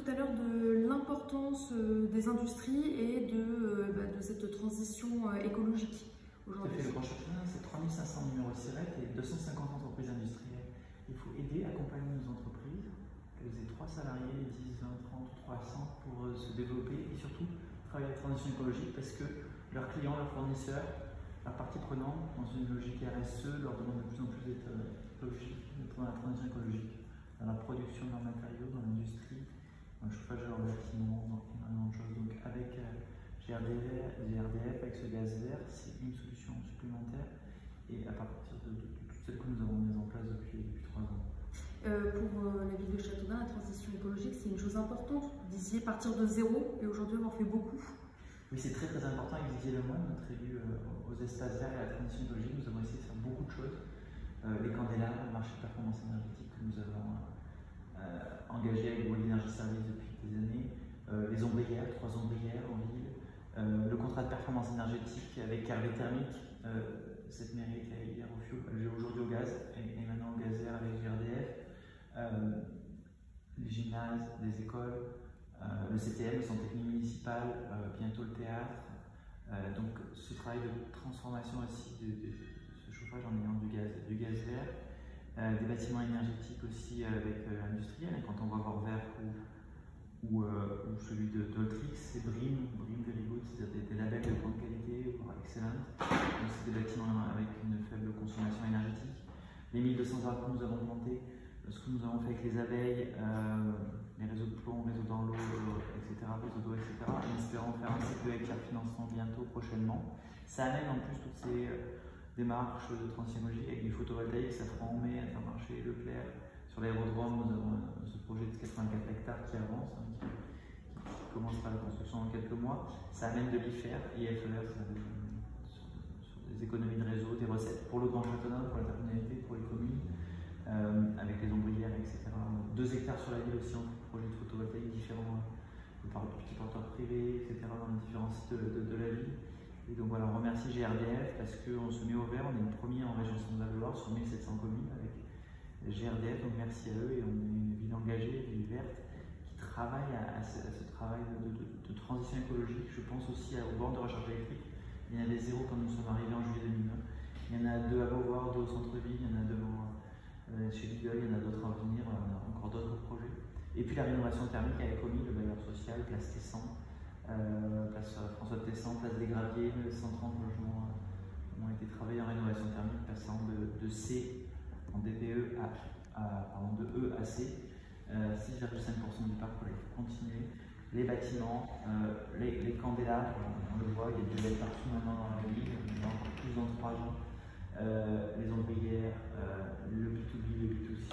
tout à l'heure de l'importance des industries et de cette transition écologique aujourd'hui. Le Grand Châteauneuf, c'est 3500 numéros de SIRET et 250 entreprises industrielles. Il faut aider, accompagner nos entreprises, qu'elles aient 3 salariés, 10, 20, 30, 300 pour se développer et surtout travailler à la transition écologique parce que leurs clients, leurs fournisseurs, leurs parties prenantes, dans une logique RSE, leur demandent de plus en plus d'être écologiques, dans la transition écologique, dans la production de leurs matériaux, dans l'industrie, dans le chauffage de leurs bâtiments, dans énormément de choses. Donc avec GRDF, avec ce gaz vert, c'est une solution supplémentaire et à partir de toutes celles que nous avons mises en place depuis 3 ans. Pour la ville de Châteaudun, la transition écologique, c'est une chose importante. Vous disiez partir de zéro et aujourd'hui on en fait beaucoup. Oui, c'est très important. Avec Didier Lemoine, notre élu aux espaces verts et à la transition écologique, nous avons essayé de faire beaucoup de choses. Les candélabres, le marché de performance énergétique que nous avons engagé avec Bois d'énergie service depuis des années, les ombrières, 3 ombrières en ville, le contrat de performance énergétique avec Hervé Thermique, cette mairie qui est hier au fioul, aujourd'hui au gaz et maintenant au gaz vert avec GRDF, les gymnases, les écoles, le CTM, le centre technique municipal, bientôt le théâtre. Donc ce travail de transformation aussi de ce chauffage en ayant du gaz vert, des bâtiments énergétiques aussi avec l'industriel, quand on voit Vorwerk ou celui de Doltrix, c'est BREEAM Very Good, c'est-à-dire des labels de grande qualité, voire excellent. Donc c'est des bâtiments avec une faible consommation énergétique. Les 1200 arbres que nous avons plantés, ce que nous avons fait avec les abeilles, les réseaux de plomb, réseaux dans l'eau, etc., réseaux d'eau, etc., en espérant faire un cycle avec leur financement bientôt, prochainement. Ça amène en plus toutes ces démarches de transition écologique avec du photovoltaïque, ça fera en mai, Intermarché, Leclerc. Sur l'aérodrome, nous avons ce projet de 84 hectares qui avance, qui commence par la construction dans quelques mois. Ça amène de l'IFER, IFER, sur des économies de réseau, des recettes pour le Grand Châteauneuf, pour l'intercommunalité, pour les communes, avec les ombrières, etc. 2 hectares sur la ville aussi en projet de photovoltaïque différents, par petits porteurs privés, etc. dans les différents sites de la ville. Et donc voilà, on remercie GRDF parce qu'on se met au vert, on est le premier en région Centre-Val de Loire sur 1700 communes avec GRDF, donc merci à eux et on est une ville engagée, une ville verte qui travaille à ce travail de transition écologique. Je pense aussi aux bornes de recharge électrique. Il y en avait 0 quand nous sommes arrivés en juillet 2020. Il y en a 2 à Beauvoir, 2 au centre-ville, il y en a 2 chez Lidl, il y en a d'autres à venir, on a encore d'autres projets. Et puis la rénovation thermique avec OMI, le bailleur social, place Tessan, place François Tessan, place des Graviers, 130 logements ont été travaillés en rénovation thermique, passant de C en DPE de E à C, 6,5% du parc pour les continuer. Les bâtiments, les candélabres, on le voit, il y a du LED partout maintenant dans la ville, il y en a encore plus dans 3 ans. Les ombrières, le B2B, le B2C,